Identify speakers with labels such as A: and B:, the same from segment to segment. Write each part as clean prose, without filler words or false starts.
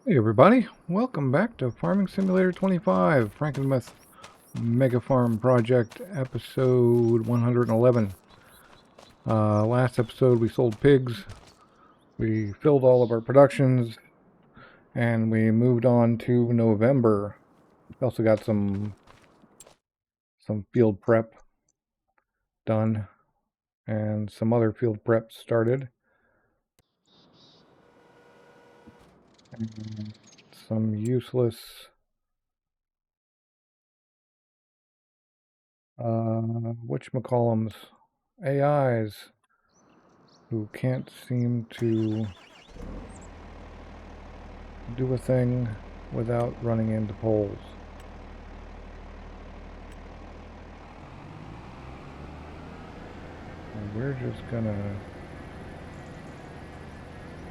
A: Hey everybody, welcome back to Farming Simulator 25, Frankenmuth Mega Farm Project, episode 111. Last episode we sold pigs, we filled all of our productions, and we moved on to November. We also got some field prep done, and some other field prep started. And some useless whatchamacallums, AIs who can't seem to do a thing without running into poles. And we're just gonna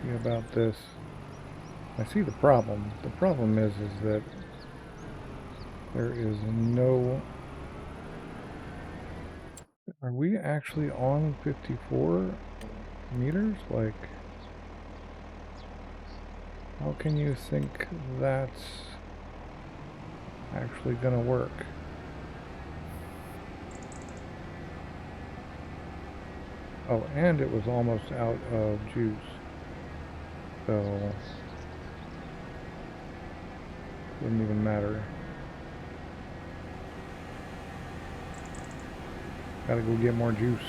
A: see about this. I see the problem. The problem is that there is no... Are we actually on 54 meters? Like, how can you think that's actually gonna work? Oh, and it was almost out of juice. So, wouldn't even matter. Gotta go get more juice.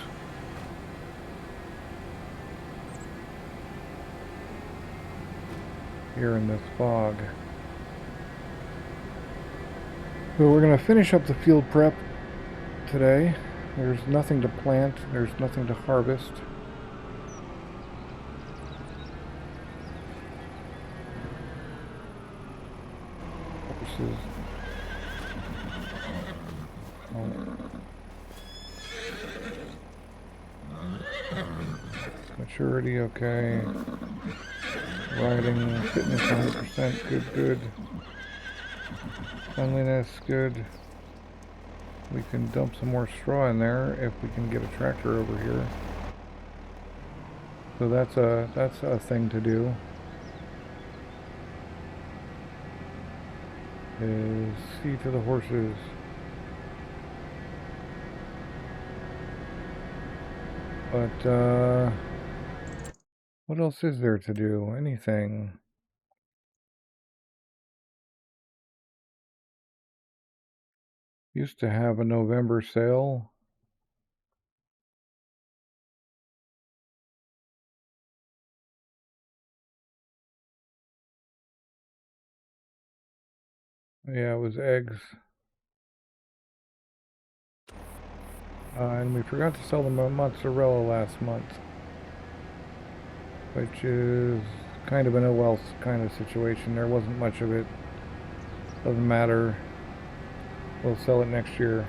A: Here in this fog. So we're gonna finish up the field prep today. There's nothing to plant, there's nothing to harvest. Horses. Maturity, okay. Riding, fitness 100%, good. Cleanliness, good. We can dump some more straw in there if we can get a tractor over here. So that's a thing to do. Is see to the horses. But what else is there to do? Anything? Used to have a November sale. Yeah, it was eggs. And we forgot to sell the mozzarella last month, which is kind of an oh well kind of situation. There wasn't much of it. Doesn't matter. We'll sell it next year.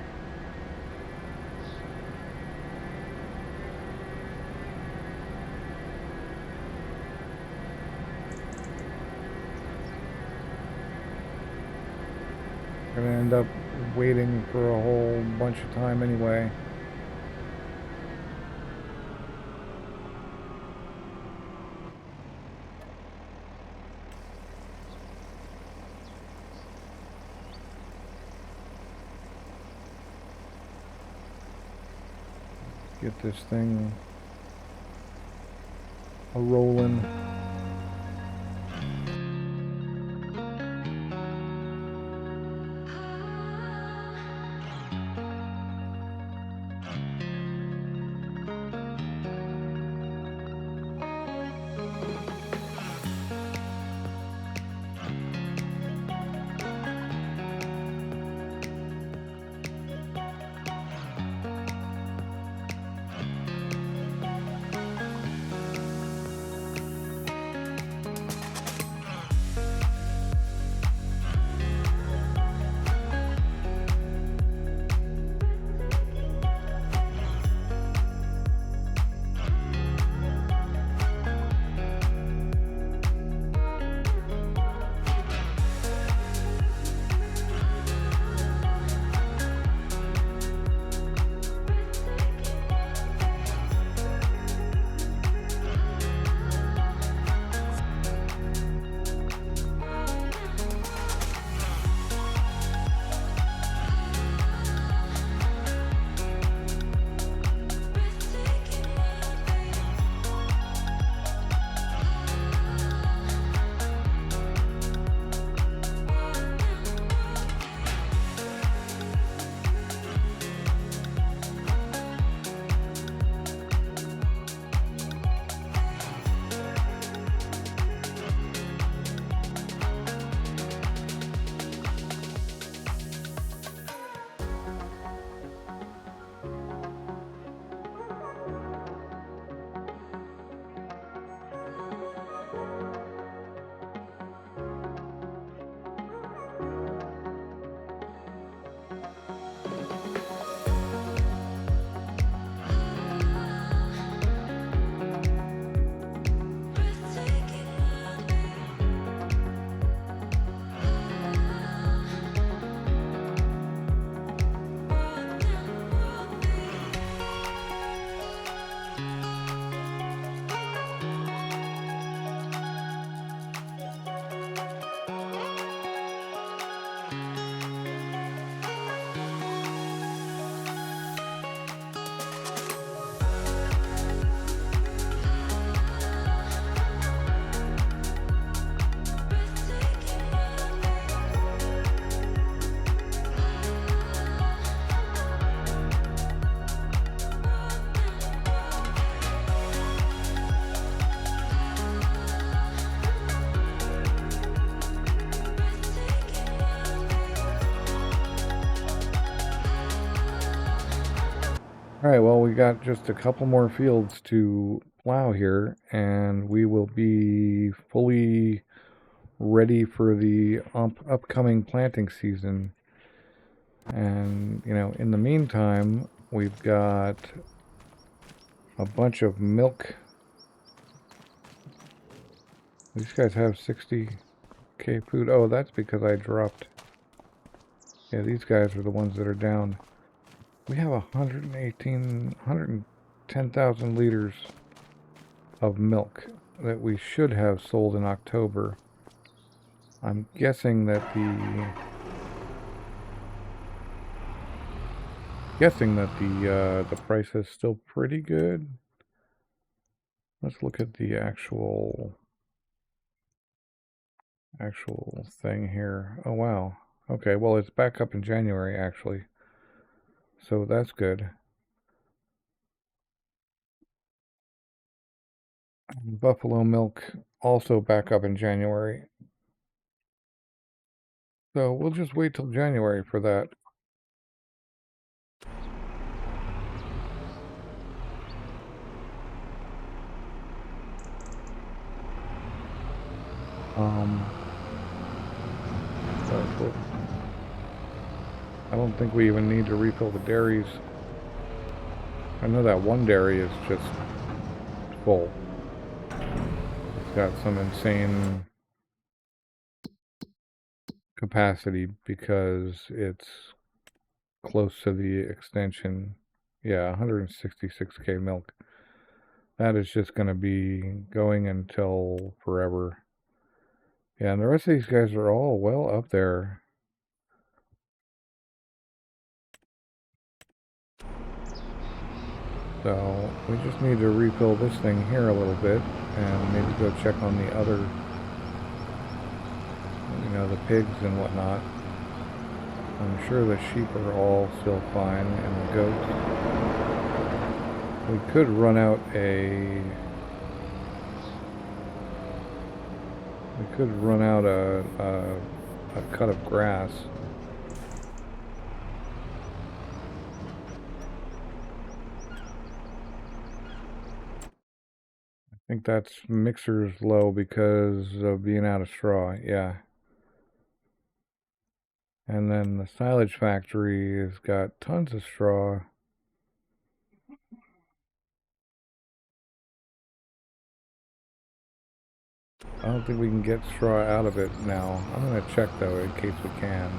A: We're gonna end up waiting for a whole bunch of time anyway. Get this thing a-rolling. Alright, well, we got just a couple more fields to plow here, and we will be fully ready for the upcoming planting season. And, you know, in the meantime, we've got a bunch of milk. These guys have 60k food. Oh, that's because I dropped. Yeah, these guys are the ones that are down. We have 110,000 liters of milk that we should have sold in October. I'm guessing that the price is still pretty good. Let's look at the actual thing here. Oh wow. Okay, well it's back up in January actually. So that's good. Buffalo milk also back up in January. So we'll just wait till January for that. But I don't think we even need to refill the dairies. I know that one dairy is just full. It's got some insane capacity because it's close to the extension. Yeah, 166k milk. That is just going to be going until forever. Yeah, and the rest of these guys are all well up there. So we just need to refill this thing here a little bit and maybe go check on the other, you know, the pigs and whatnot. I'm sure the sheep are all still fine and the goats. We could run out a cut of grass. I think that's mixer's low because of being out of straw, yeah. And then the silage factory has got tons of straw. I don't think we can get straw out of it now. I'm going to check though in case we can.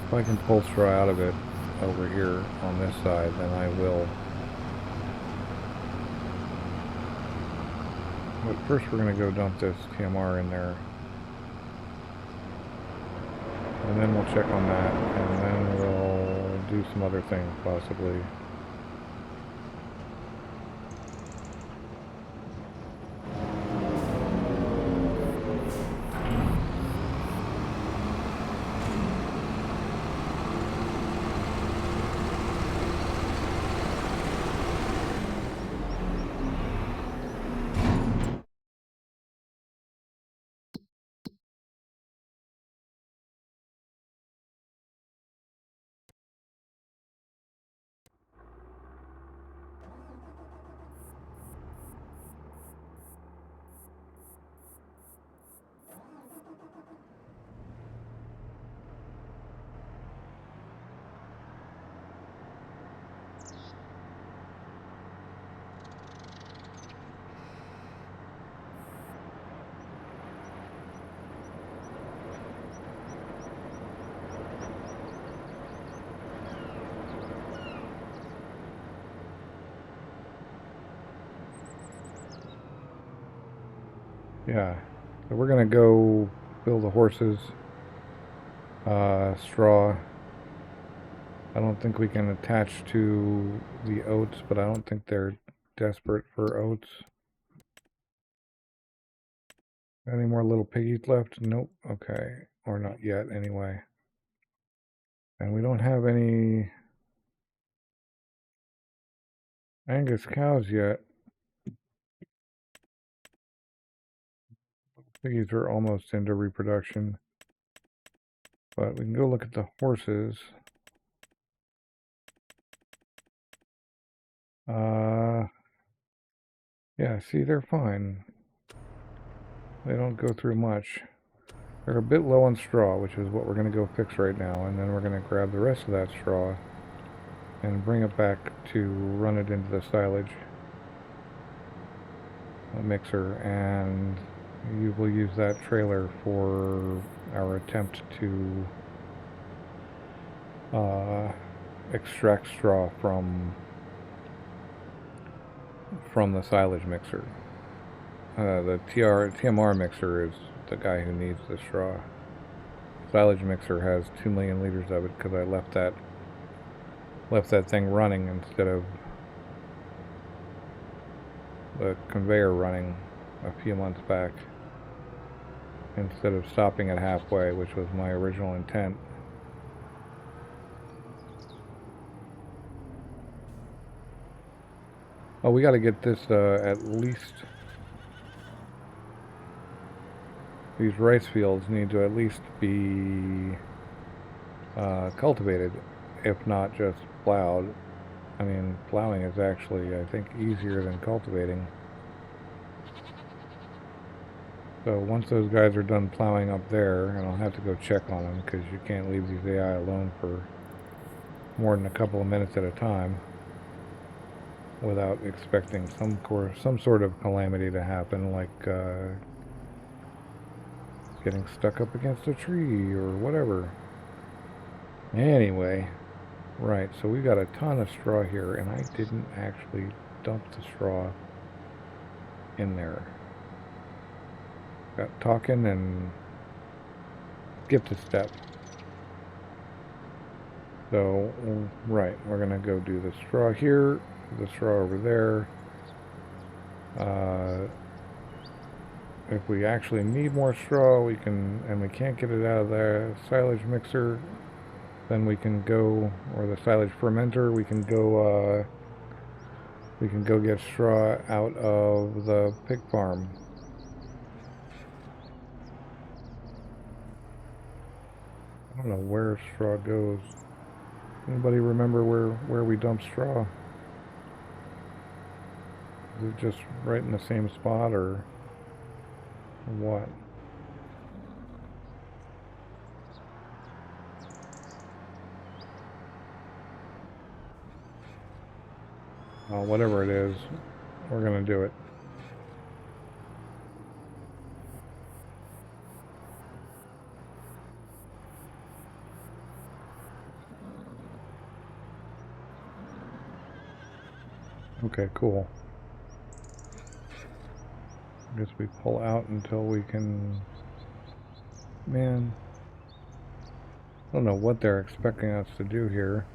A: If I can pull straw out of it over here on this side, then I will. But first we're going to go dump this TMR in there. And then we'll check on that, and then we'll do some other things possibly. Yeah, so we're gonna go fill the horses. Straw. I don't think we can attach to the oats, but I don't think they're desperate for oats. Any more little piggies left? Nope. Okay. Or not yet, anyway. And we don't have any Angus cows yet. Piggies are almost into reproduction. But we can go look at the horses. Yeah, see, they're fine. They don't go through much. They're a bit low on straw, which is what we're going to go fix right now, and then we're going to grab the rest of that straw and bring it back to run it into the silage mixer, and you will use that trailer for our attempt to extract straw from the silage mixer. The TMR mixer is the guy who needs the straw. Silage mixer has 2 million liters of it because I left that thing running instead of the conveyor running a few months back, instead of stopping it halfway, which was my original intent. Oh, we got to get this at least. These rice fields need to at least be cultivated, if not just plowed. I mean, plowing is actually, I think, easier than cultivating. So once those guys are done plowing up there, and I'll have to go check on them because you can't leave these AI alone for more than a couple of minutes at a time without expecting some sort of calamity to happen, like getting stuck up against a tree or whatever. Anyway, right, so we got a ton of straw here, and I didn't actually dump the straw in there. Got talking and skipped a step. So, right, we're going to go do the straw here, the straw over there. If we actually need more straw, we can, and we can't get it out of the silage mixer, then we can go, or the silage fermenter, we can go get straw out of the pig farm. I don't know where straw goes. Anybody remember where we dump straw? Is it just right in the same spot, or what? Whatever it is, we're gonna do it. Okay, cool. I guess we pull out until we can... Man, I don't know what they're expecting us to do here.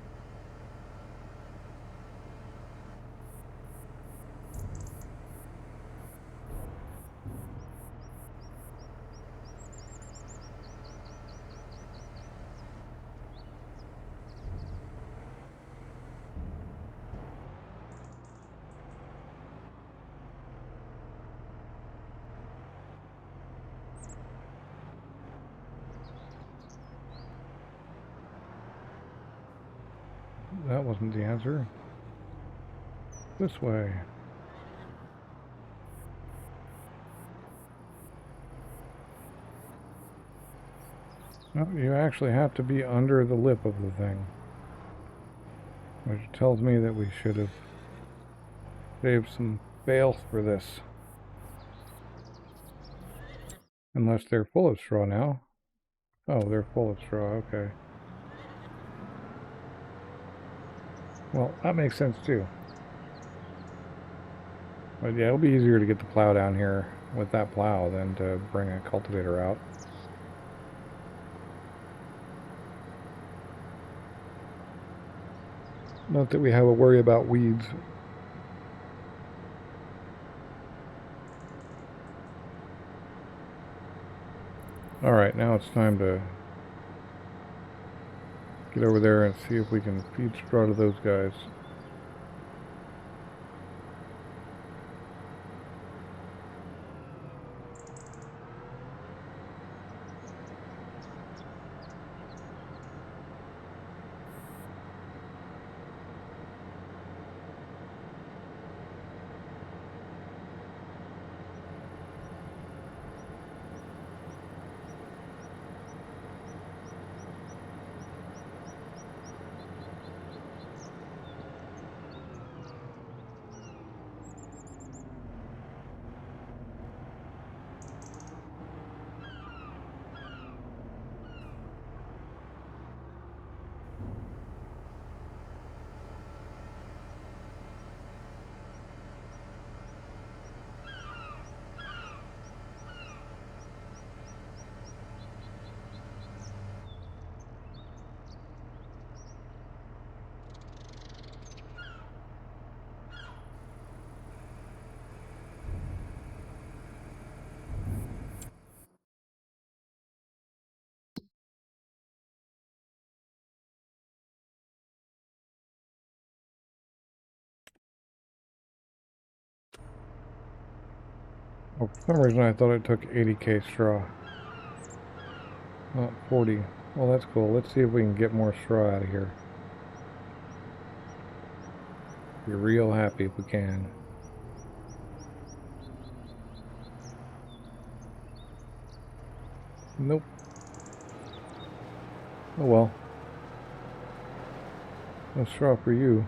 A: That wasn't the answer. This way. No, you actually have to be under the lip of the thing. Which tells me that we should have saved some bales for this. Unless they're full of straw now. Oh, they're full of straw, okay. Well, that makes sense too. But yeah, it'll be easier to get the plow down here with that plow than to bring a cultivator out. Not that we have a worry about weeds. Alright, now it's time to get over there and see if we can feed straw to those guys. Oh, for some reason I thought it took 80k straw. Not 40. Well, that's cool. Let's see if we can get more straw out of here. Be real happy if we can. Nope. Oh well. No straw for you.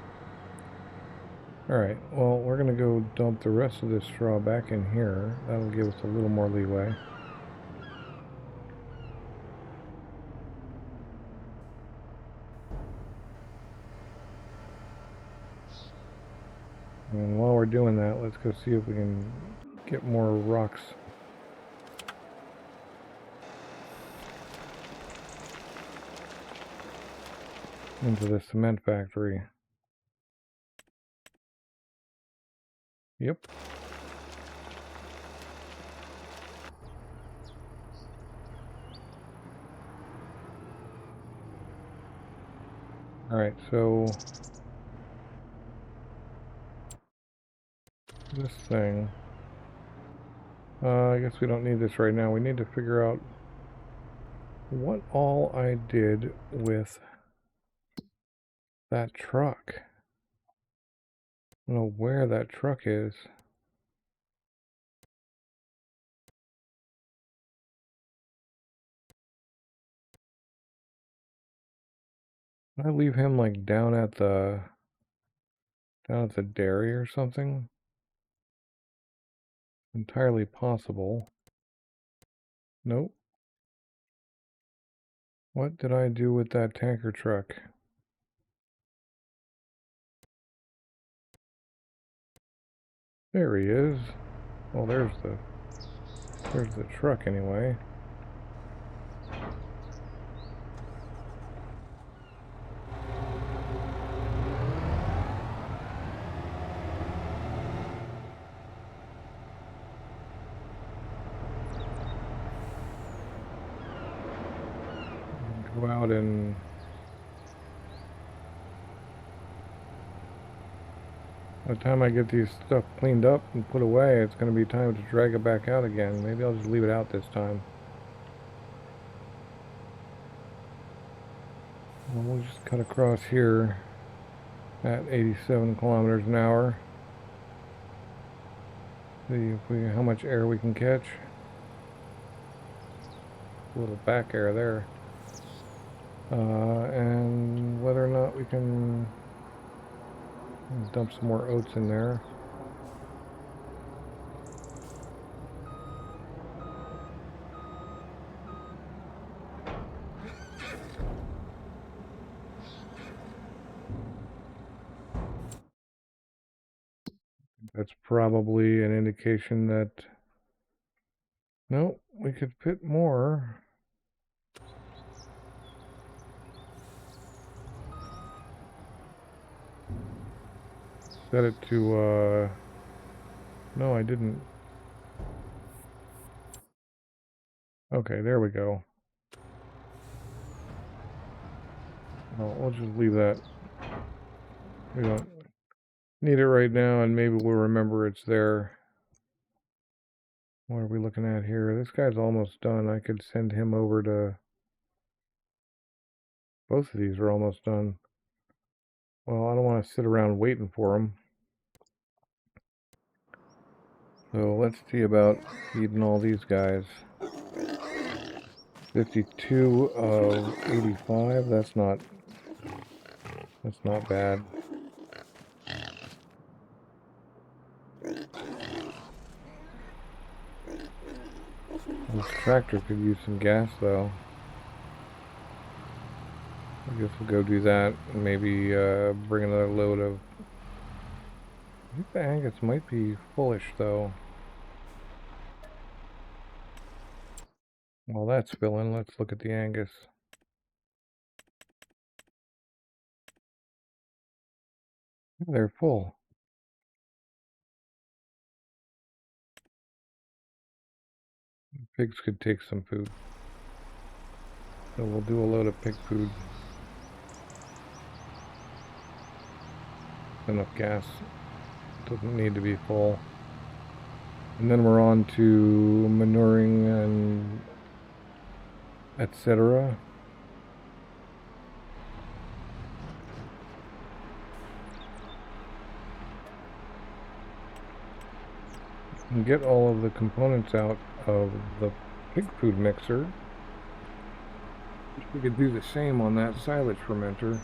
A: Alright, well, we're going to go dump the rest of this straw back in here. That'll give us a little more leeway. And while we're doing that, let's go see if we can get more rocks. Into the cement factory. Yep. Alright, so this thing, I guess we don't need this right now. We need to figure out what all I did with that truck. I don't know where that truck is. Did I leave him like down at the dairy or something? Entirely possible. Nope. What did I do with that tanker truck? There he is. Well, there's the truck anyway. Go out and by the time I get these stuff cleaned up and put away, it's going to be time to drag it back out again. Maybe I'll just leave it out this time. Well, we'll just cut across here at 87 kilometers an hour. See if how much air we can catch. A little back air there. And whether or not we can dump some more oats in there. That's probably an indication that no, we could fit more. Set it to no, I didn't. Okay, there we go. Well, we'll just leave that. We don't need it right now, and maybe we'll remember it's there. What are we looking at here? This guy's almost done. I could send him over to... Both of these are almost done. Well, I don't want to sit around waiting for them. So let's see about feeding all these guys. 52 of 85. That's not bad. This tractor could use some gas though. I guess we'll go do that and maybe bring another load of... I think the Angus might be fullish though. While that's filling, let's look at the Angus. They're full. Pigs could take some food. So we'll do a load of pig food. Enough gas. Doesn't need to be full. And then we're on to manuring and etc. And get all of the components out of the pig food mixer. We could do the same on that silage fermenter.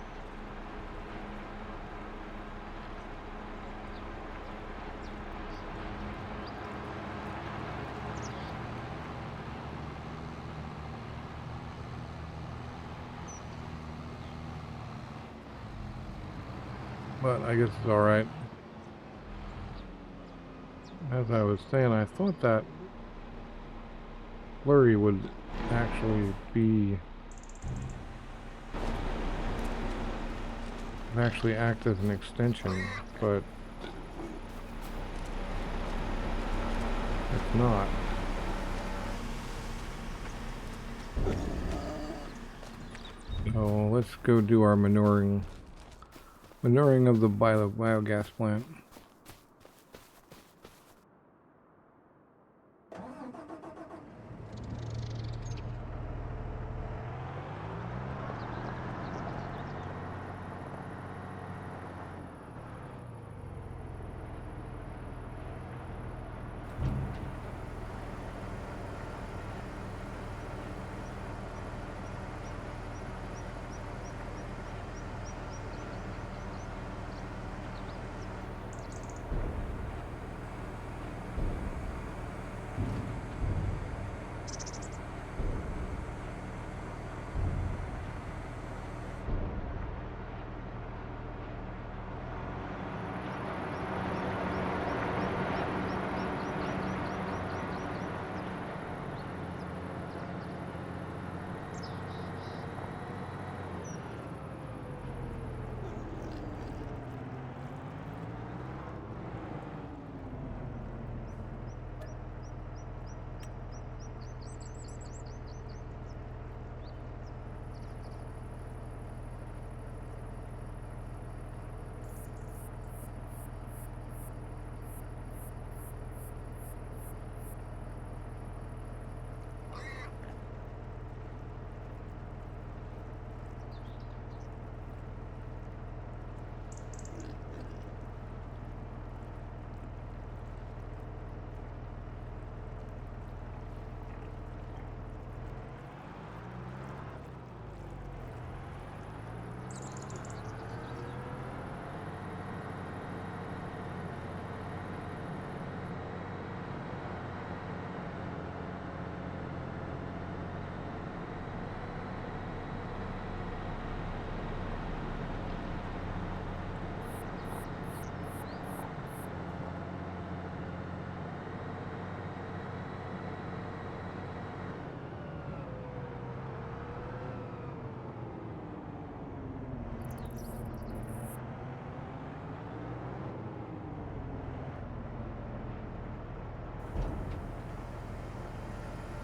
A: But I guess it's alright. As I was saying, I thought that flurry would actually act as an extension, but it's not. So let's go do our manuring of the biogas plant.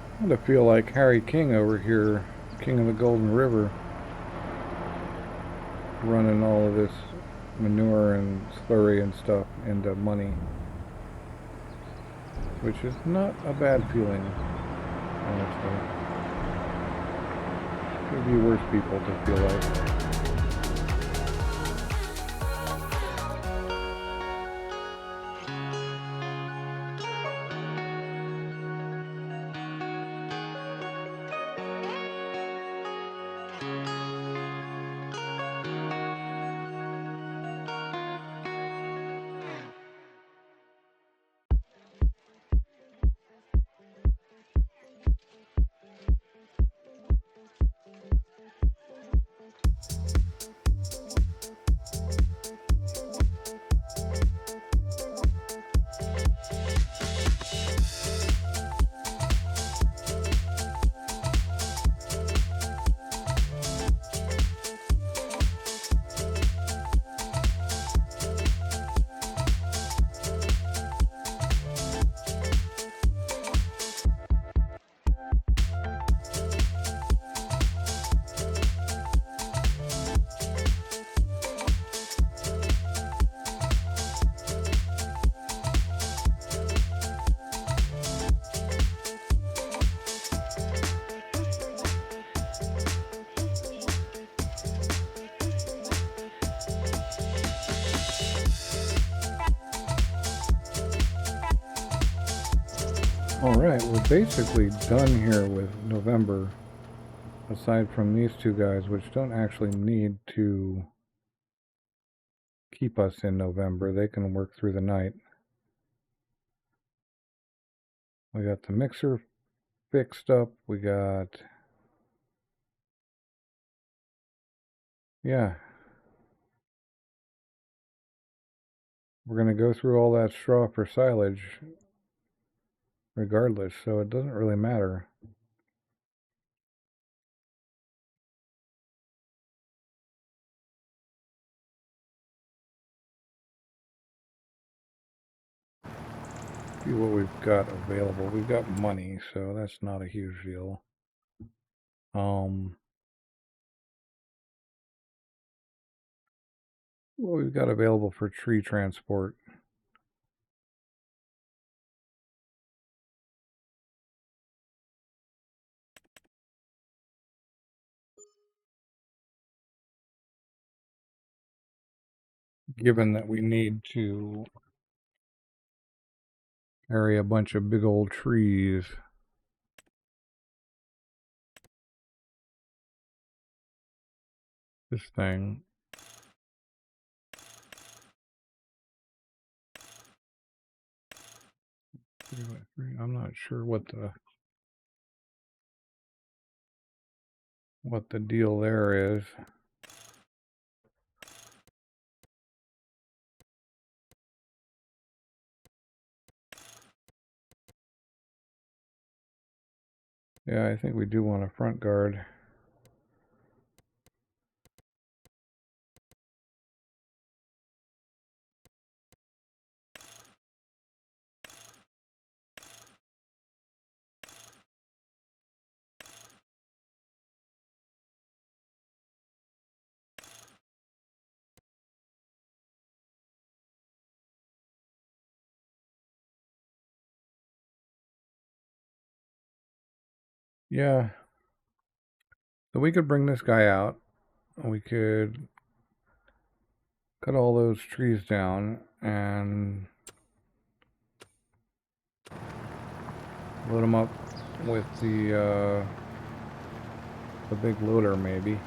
A: I kind of feel like Harry King over here, King of the Golden River, running all of this manure and slurry and stuff into money, which is not a bad feeling, honestly. Could be worse people to feel like. Alright, we're basically done here with November, aside from these two guys, which don't actually need to keep us in November. They can work through the night. We got the mixer fixed up. We got... yeah. We're going to go through all that straw for silage regardless, so it doesn't really matter. See what we've got available. We've got money, so that's not a huge deal. What we've got available for tree transport. Given that we need to carry a bunch of big old trees. This thing. I'm not sure what the deal there is. Yeah, I think we do want a front guard. Yeah. So we could bring this guy out. We could cut all those trees down and load them up with the big loader, maybe.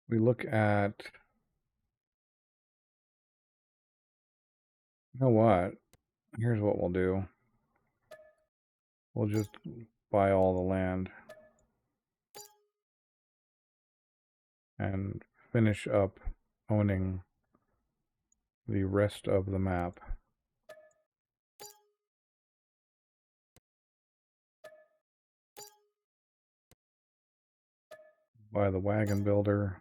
A: We look at... you know what? Here's what we'll do. We'll just buy all the land and finish up owning the rest of the map. Buy the wagon builder.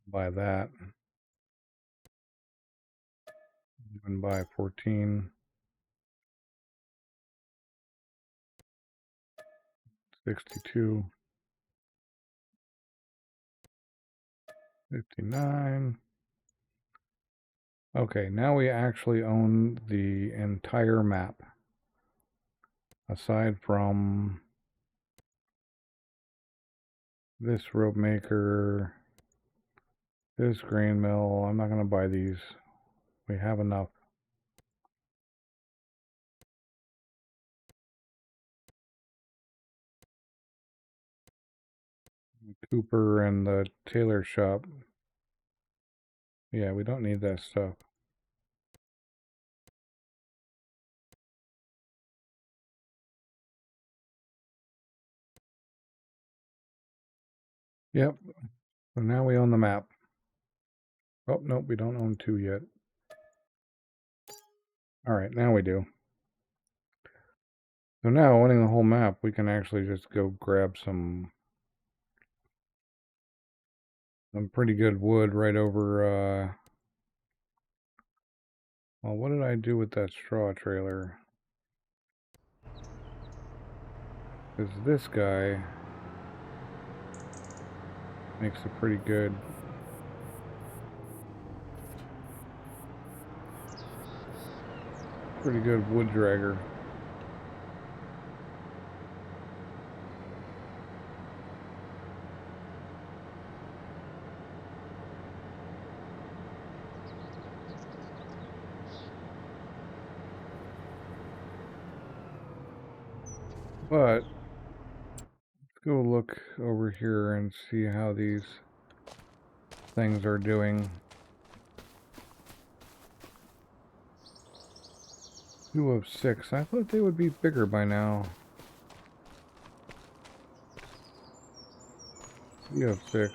A: Buy that. And buy 14. 62. 59. Okay, now we actually own the entire map. Aside from this rope maker, this grain mill. I'm not going to buy these. We have enough. Cooper and the Tailor shop. Yeah, we don't need that stuff. Yep. So now we own the map. Oh, nope, we don't own 2 yet. Alright, now we do. So now, owning the whole map, we can actually just go grab some pretty good wood right over, well, what did I do with that straw trailer? Because this guy makes a pretty good wood dragger. But let's go look over here and see how these things are doing. 2 of 6. I thought they would be bigger by now. 3 of 6.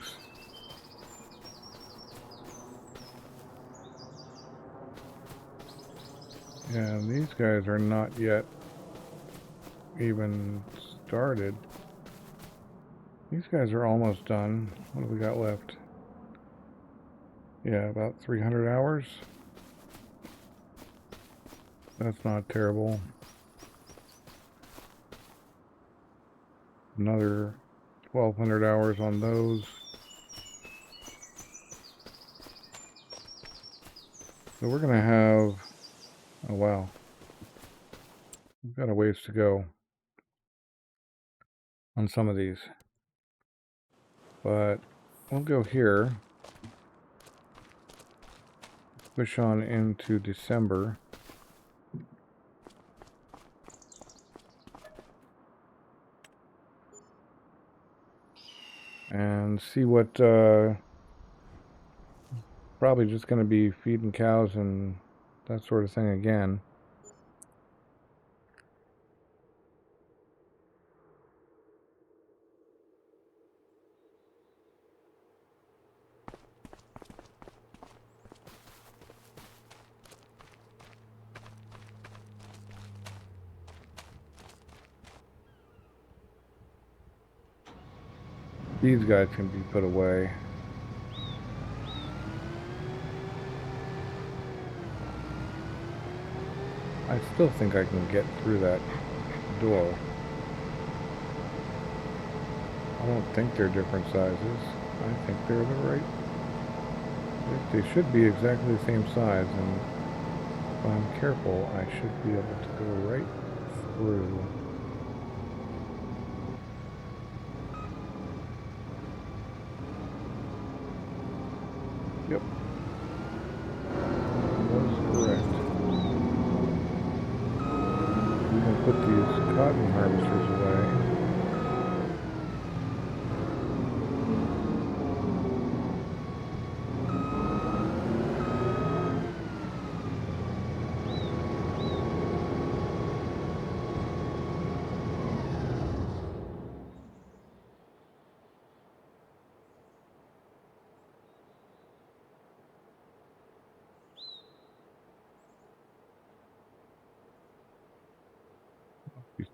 A: Yeah, these guys are not yet even started. These guys are almost done. What do we got left? Yeah, about 300 hours. That's not terrible. Another 1,200 hours on those. So we're going to have... Oh, wow. We've got a ways to go on some of these. But we'll go here. Push on into December. And see what... probably just going to be feeding cows and that sort of thing again. These guys can be put away. I still think I can get through that door. I don't think they're different sizes. I think they're the right... They should be exactly the same size, and if I'm careful, I should be able to go right through. Yep. That was correct. We can put these cotton harvesters away.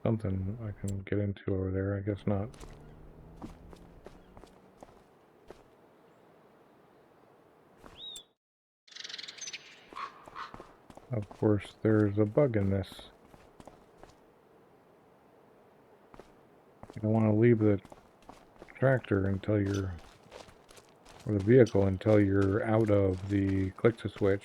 A: Something I can get into over there, I guess not. Of course, there's a bug in this. You don't want to leave the tractor until you're, or the vehicle until you're out of the click to switch.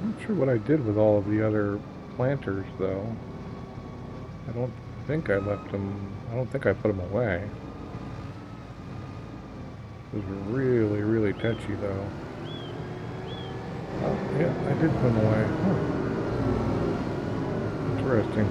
A: I'm not sure what I did with all of the other planters, though. I don't think I left them... I don't think I put them away. Those were really, really touchy, though. Oh, yeah, I did put them away. Huh. Interesting.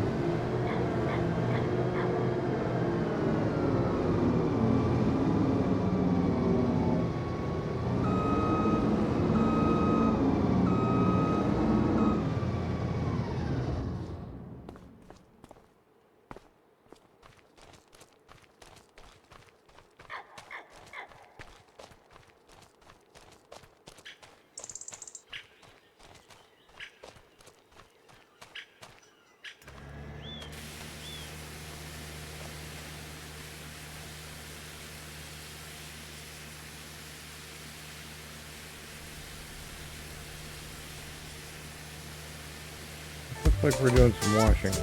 A: Looks like we're doing some washing.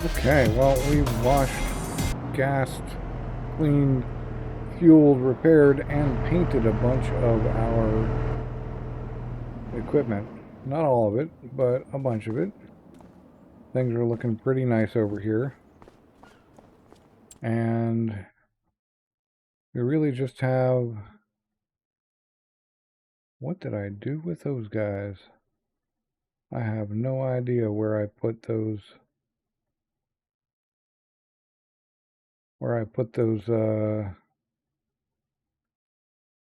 A: Okay, well, we've washed, gassed, cleaned, fueled, repaired, and painted a bunch of our equipment. Not all of it, but a bunch of it. Things are looking pretty nice over here. And we really just have... What did I do with those guys? I have no idea where I put those...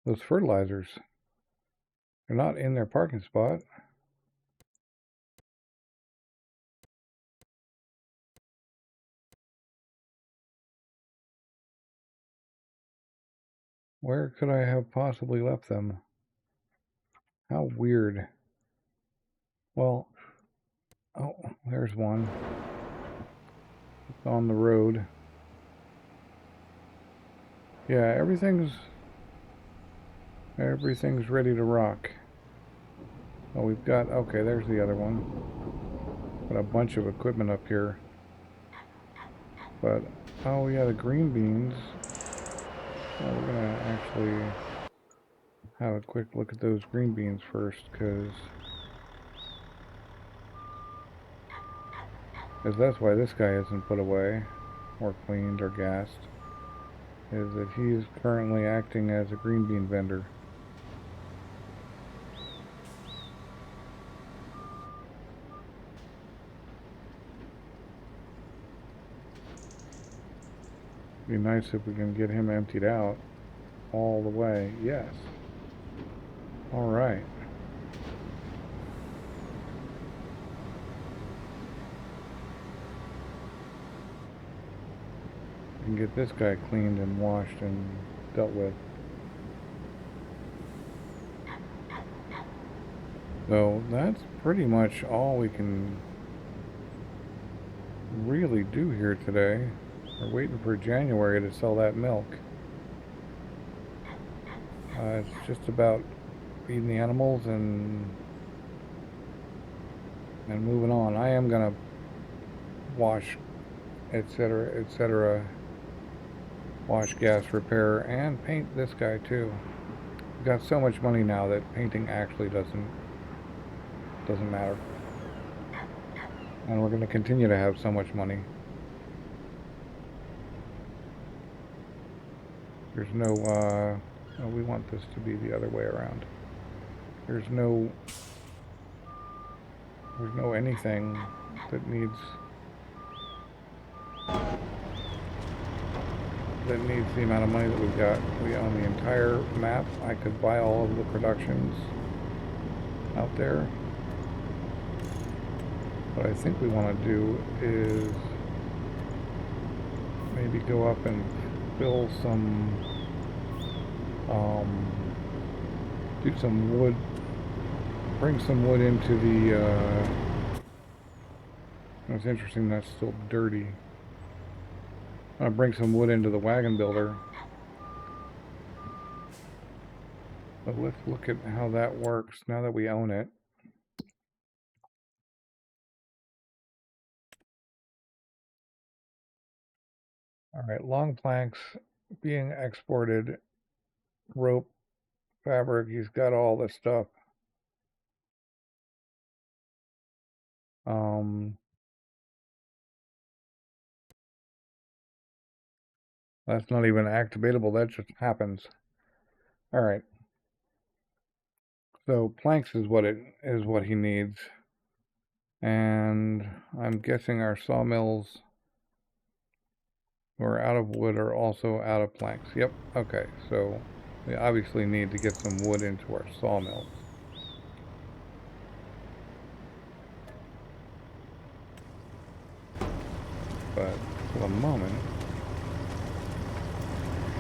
A: those fertilizers. They're not in their parking spot. Where could I have possibly left them? How weird. Well, oh, there's one. It's on the road. Yeah, everything's ready to rock. Oh, we've got, okay, there's the other one. Got a bunch of equipment up here. But, oh yeah, the green beans. Well, we're gonna actually have a quick look at those green beans first, because that's why this guy isn't put away, or cleaned, or gassed, is that he's currently acting as a green bean vendor. Be nice if we can get him emptied out all the way. Yes. All right. We can get this guy cleaned and washed and dealt with. So that's pretty much all we can really do here today. We're waiting for January to sell that milk. It's just about feeding the animals and moving on. I am gonna wash, etc., wash, gas, repair, and paint this guy too. We've got so much money now that painting actually doesn't matter. And we're going to continue to have so much money. There's no, oh, we want this to be the other way around. There's no anything that needs the amount of money that we've got. We own the entire map. I could buy all of the productions out there. What I think we want to do is maybe go up and fill some, do some wood, bring some wood into the, it's interesting that's still dirty. I'm going to bring some wood into the wagon builder. But let's look at how that works now that we own it. All right, long planks being exported, rope, fabric, he's got all this stuff. That's not even activatable, that just happens. All right. So planks is what he needs. And I'm guessing our sawmills who are out of wood are also out of planks. Yep, okay, so we obviously need to get some wood into our sawmills. But for the moment,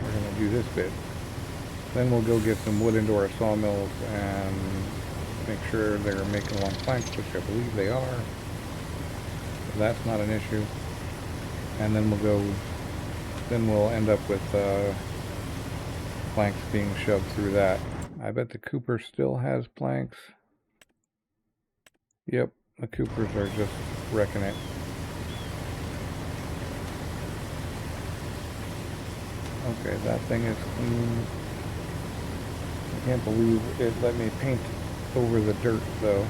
A: we're going to do this bit. Then we'll go get some wood into our sawmills and make sure they're making long planks, which I believe they are. So that's not an issue. And then we'll end up with planks being shoved through that. I bet the Cooper still has planks. Yep, the Coopers are just wrecking it. Okay, that thing is clean. I can't believe it let me paint over the dirt, though.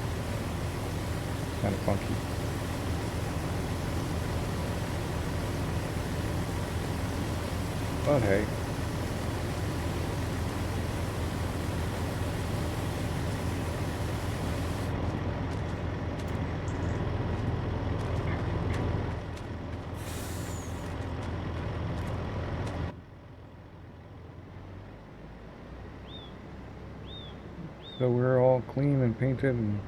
A: Kind of funky. But hey. So we're all clean and painted and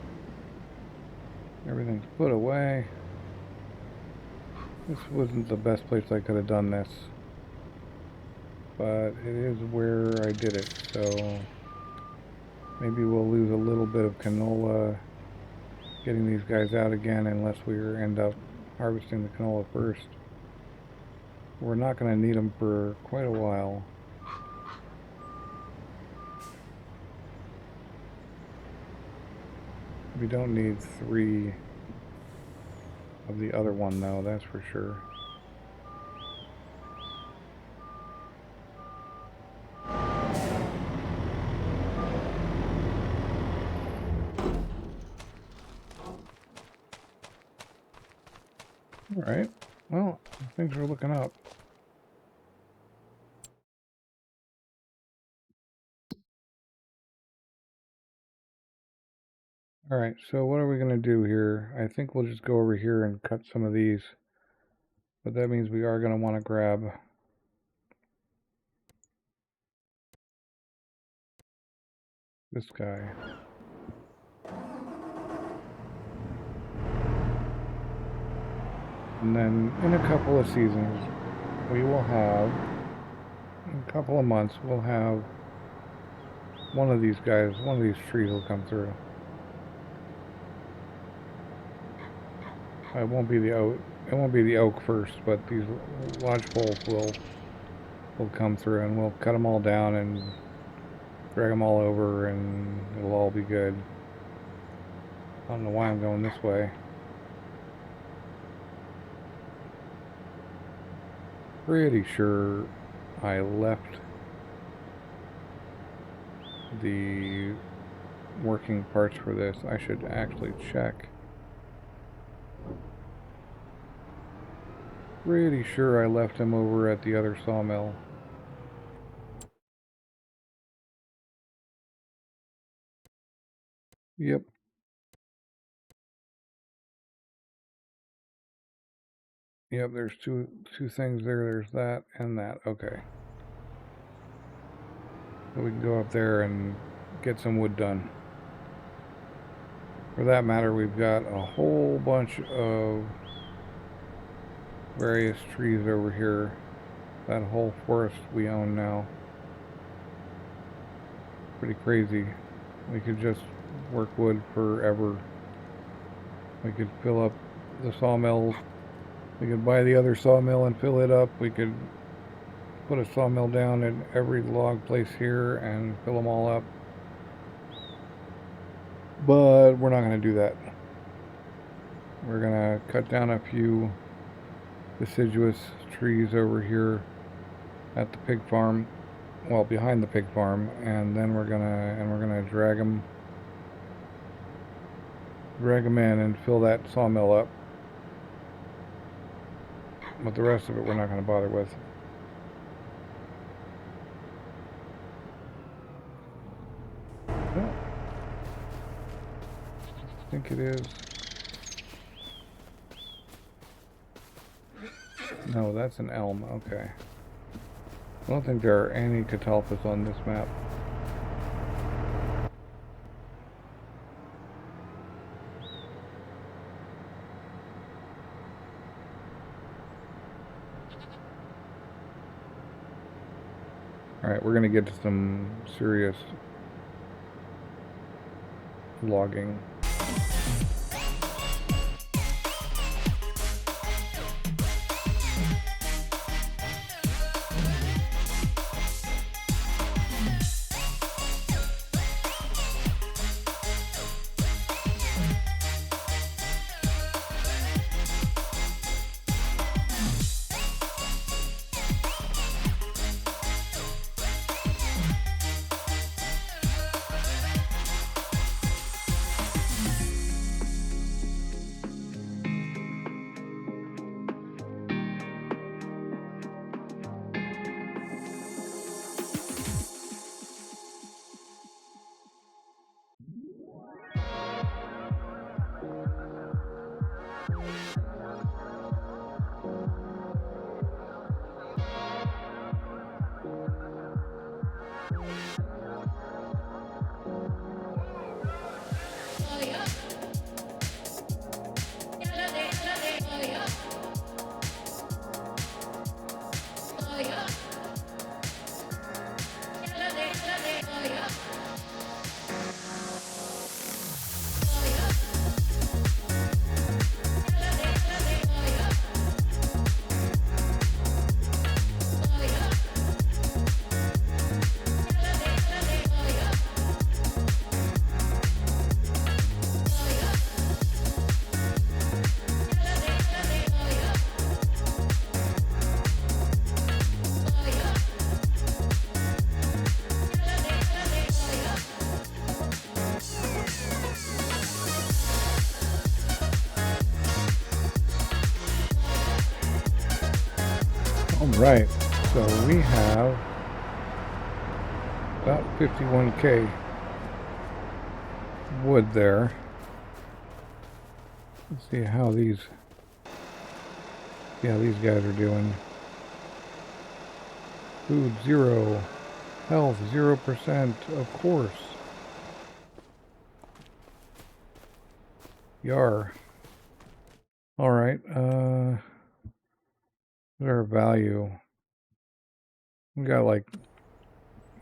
A: everything's put away. This wasn't the best place I could have done this, but it is where I did it, so maybe we'll lose a little bit of canola getting these guys out again unless we end up harvesting the canola first. We're not going to need them for quite a while. We don't need 3 of the other one though, that's for sure. Alright, well, things are looking up. Alright, so what are we going to do here? I think we'll just go over here and cut some of these. But that means we are going to want to grab this guy. And then in a couple of seasons, we will have, in a couple of months, we'll have one of these guys, one of these trees will come through. It won't be the oak first, but these lodgepoles will come through, and we'll cut them all down and drag them all over, and it'll all be good. I don't know why I'm going this way. Pretty sure I left the working parts for this. I should actually check. Pretty sure I left him over at the other sawmill. Yep. Yep, there's two things there. There's that and that. Okay. So we can go up there and get some wood done. For that matter, we've got a whole bunch of various trees over here. That whole forest we own now. Pretty crazy. We could just work wood forever. We could fill up the sawmills. We could buy the other sawmill and fill it up. We could put a sawmill down at every log place here and fill them all up. But we're not going to do that. We're going to cut down a few deciduous trees over here at the pig farm, well, behind the pig farm, and then we're gonna drag them in and fill that sawmill up. But the rest of it we're not going to bother with. Well, I think it is. No, that's an elm. Okay. I don't think there are any catalpas on this map. Alright, we're going to get to some serious logging. Right, so we have about 51k wood there. Let's see how these guys are doing. Food 0, health 0%, of course. Yar. Alright, their value. We got like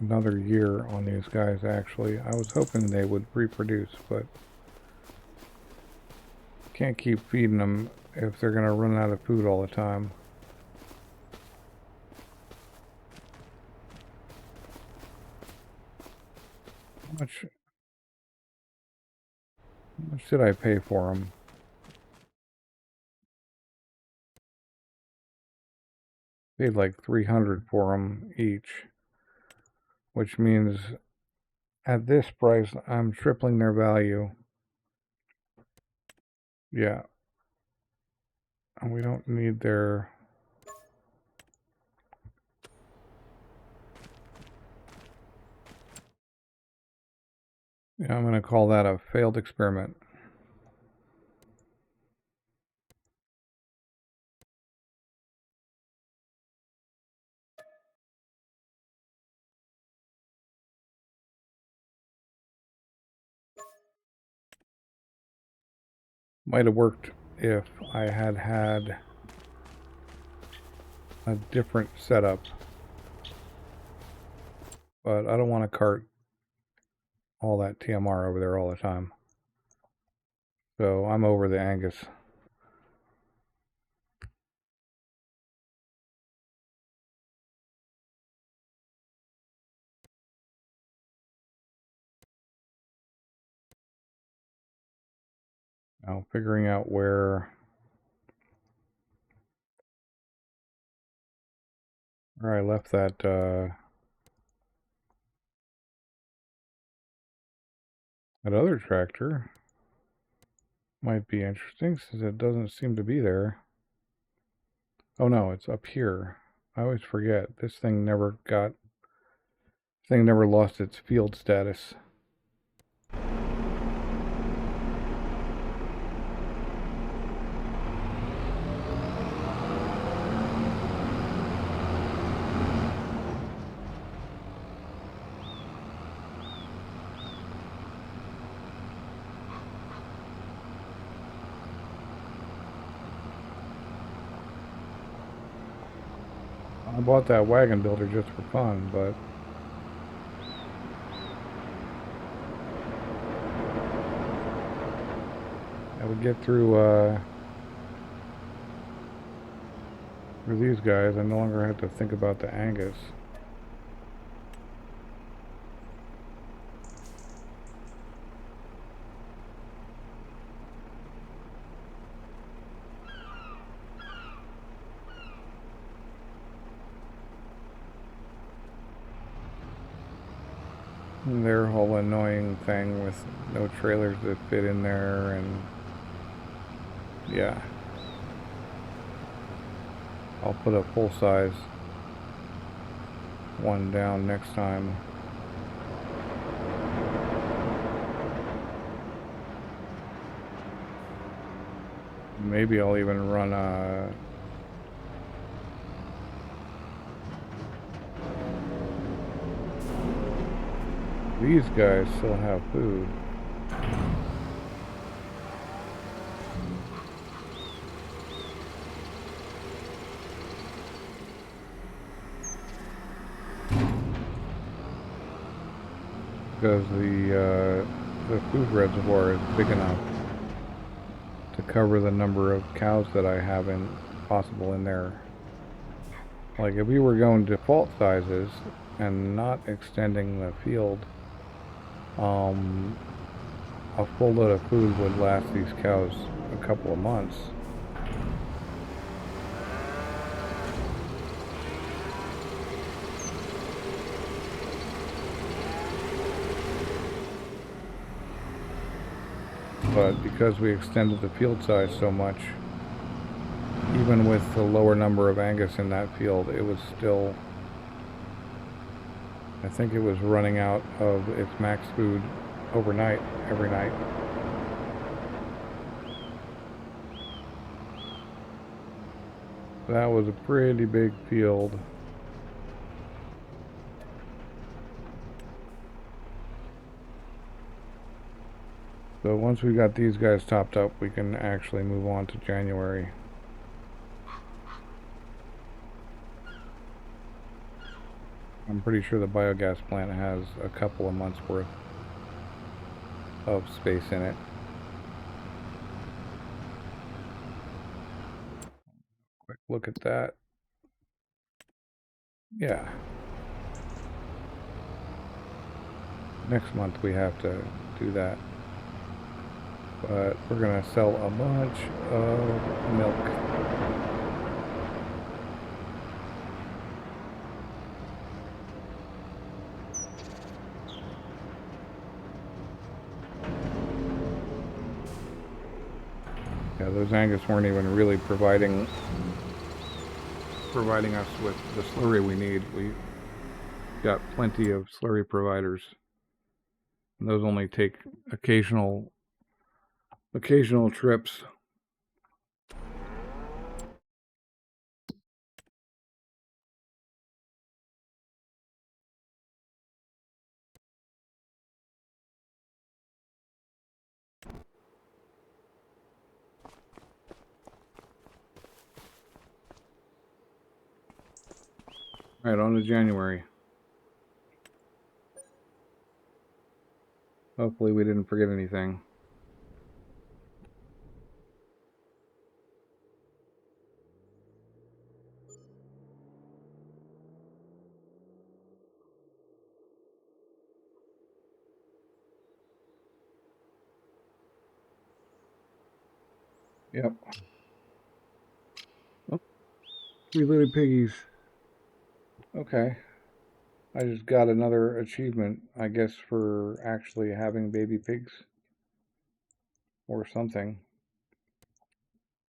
A: another year on these guys actually. I was hoping they would reproduce, but can't keep feeding them if they're gonna run out of food all the time. How much did I pay for them? Paid like 300 for them each, which means at this price I'm tripling their value. Yeah, and we don't need their I'm gonna call that a failed experiment. Might have worked if I had had a different setup, but I don't want to cart all that TMR over there all the time. So I'm over the Angus. Now figuring out where I left that that other tractor might be interesting since it doesn't seem to be there. Oh no, it's up here. I always forget. This thing never lost its field status. I bought that wagon builder just for fun, but I would get through for these guys. I no longer have to think about the Angus. And their whole annoying thing with no trailers that fit in there, and yeah. I'll put a full-size one down next time. Maybe I'll even run these guys still have food. Because the food reservoir is big enough to cover the number of cows that I have possible in there. Like if we were going default sizes and not extending the field, a full load of food would last these cows a couple of months. But because we extended the field size so much, even with the lower number of Angus in that field, it was still, I think it was running out of its max food overnight, every night. That was a pretty big field. So once we got these guys topped up, we can actually move on to January. I'm pretty sure the biogas plant has a couple of months worth of space in it. Quick look at that. Yeah. Next month we have to do that. But we're gonna sell a bunch of milk. Yeah, those Angus weren't even really providing us with the slurry we need. We got plenty of slurry providers. And those only take occasional trips. All right, on to January. Hopefully we didn't forget anything. Yep. Oh, 3 little piggies. Okay. I just got another achievement, I guess, for actually having baby pigs. Or something.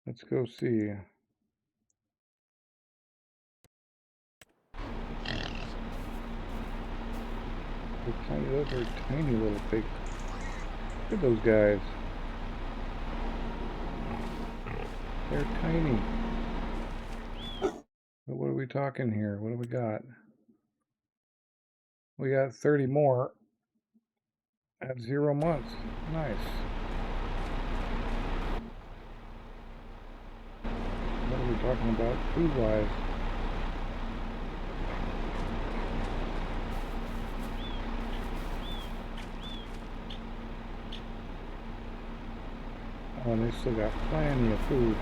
A: Let's go see. Those are tiny little pigs. Look at those guys. They're tiny. But what are we talking here? What do we got? We got 30 more at 0 months. Nice. What are we talking about food-wise? Oh, and they still got plenty of food.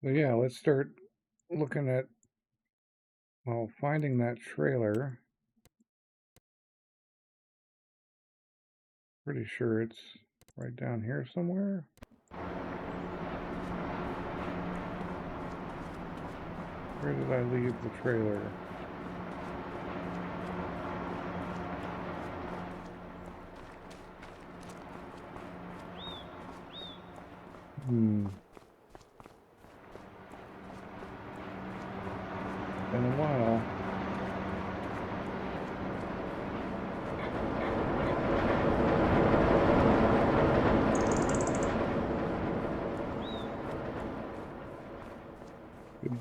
A: But yeah, let's start looking at, well, finding that trailer. Pretty sure it's right down here somewhere. Where did I leave the trailer? Been a while.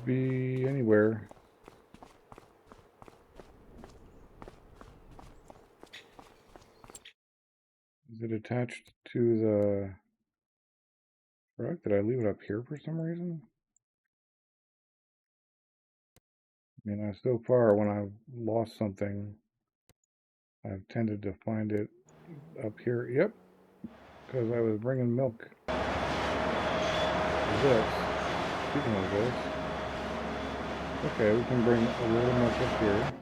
A: be anywhere. Is it attached to the truck? Did I leave it up here for some reason? I mean, so far when I've lost something, I've tended to find it up here. Yep, because I was bringing milk. This. Speaking of this. Okay, we can bring a little milk up here.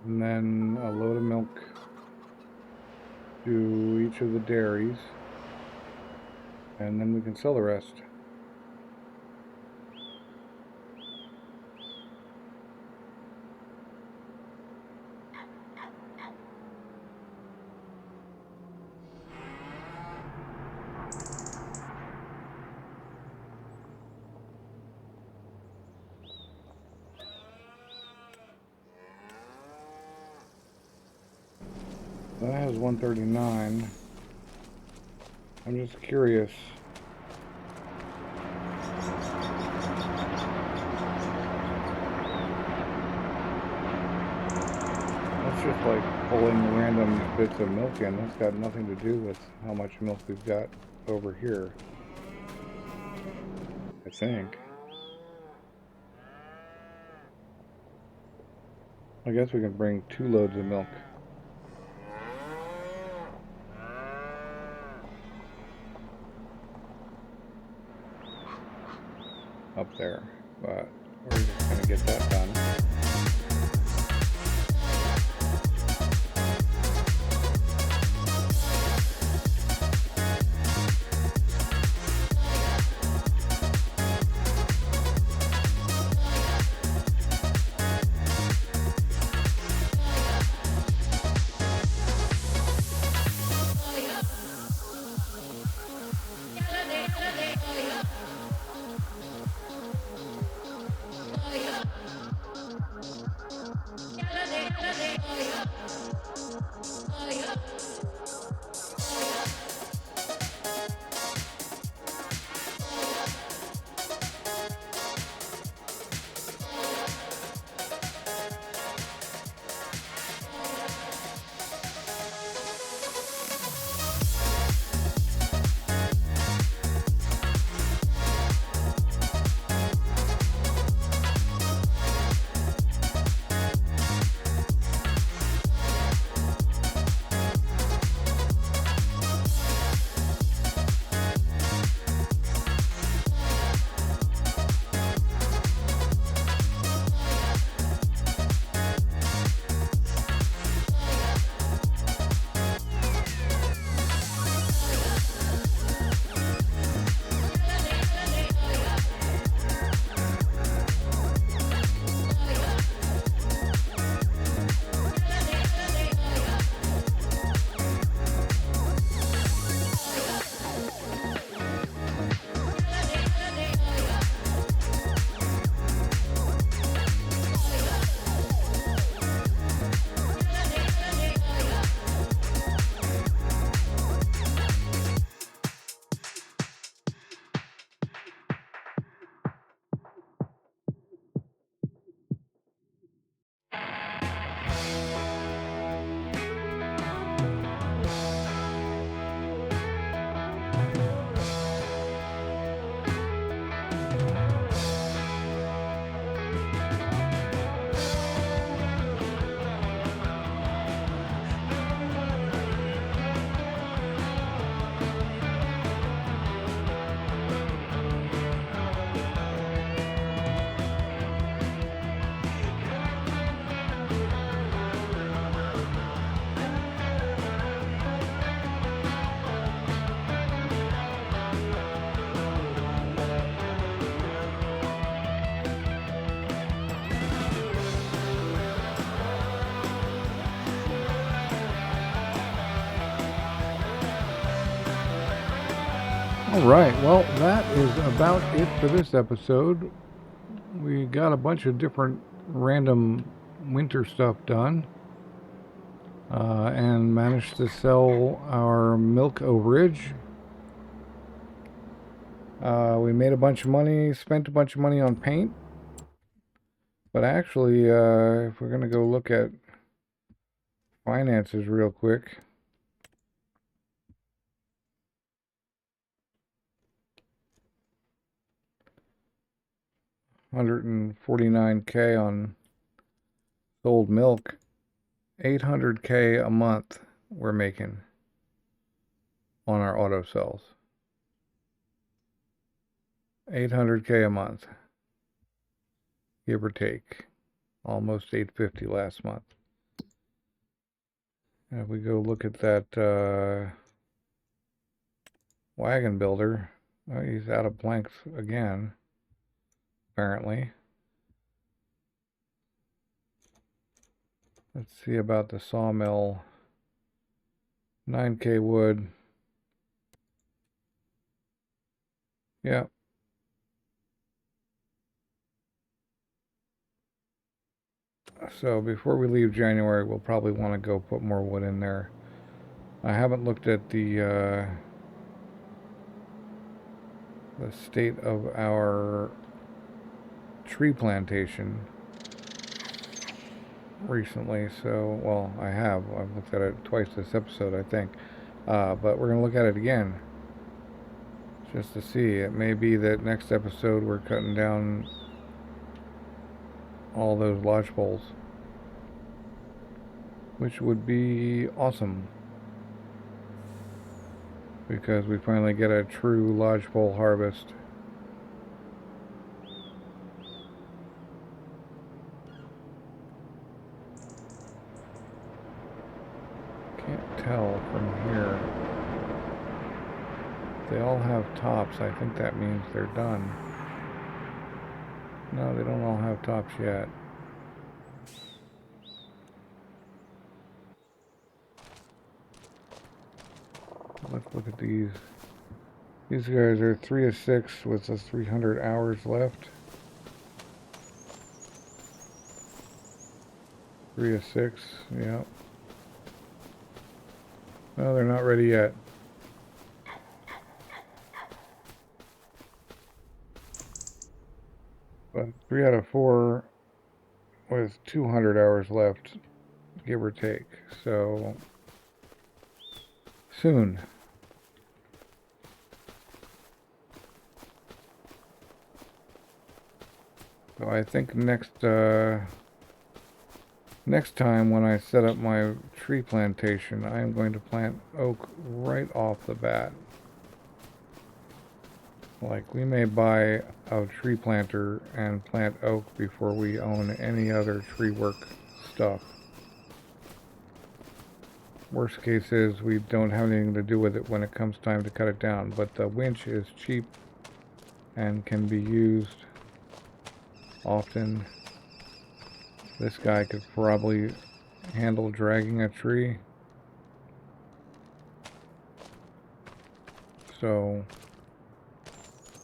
A: And then a load of milk to each of the dairies. And then we can sell the rest. That has 139. I'm just curious. That's just like pulling random bits of milk in. That's got nothing to do with how much milk we've got over here, I think. I guess we can bring 2 loads of milk. Up there, but we're just going to get that done. Alright, well, that is about it for this episode. We got a bunch of different random winter stuff done. And managed to sell our milk overage. We made a bunch of money, spent a bunch of money on paint. But actually, if we're going to go look at finances real quick. $149K on sold milk. $800K a month we're making on our auto sales. $800K a month, give or take. Almost $850 last month. And if we go look at that wagon builder, oh, he's out of blanks again, apparently. Let's see about the sawmill. 9K wood. Yeah. So before we leave January, we'll probably want to go put more wood in there. I haven't looked at the state of our tree plantation recently. So, well, I have. I've looked at it twice this episode, I think. But we're going to look at it again just to see. It may be that next episode we're cutting down all those lodge poles, which would be awesome, because we finally get a true lodge pole harvest. Can't tell from here. They all have tops. I think that means they're done. No, they don't all have tops yet. Let's look at these. These guys are 3 of 6 with 300 hours left. 3 of 6, yeah. No, they're not ready yet. But 3 out of 4 with 200 hours left, give or take. So, soon. So I think next time when I set up my tree plantation, I am going to plant oak right off the bat. Like, we may buy a tree planter and plant oak before we own any other tree work stuff. Worst case is we don't have anything to do with it when it comes time to cut it down, but the winch is cheap and can be used often. This guy could probably handle dragging a tree. So,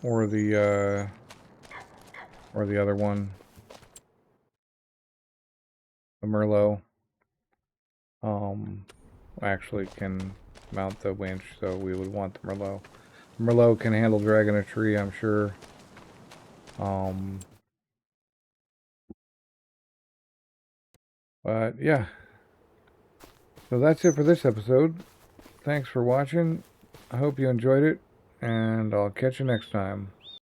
A: or the other one, the Merlot, actually can mount the winch, so we would want the Merlot. Merlot can handle dragging a tree, I'm sure. But yeah, so that's it for this episode. Thanks for watching. I hope you enjoyed it, and I'll catch you next time.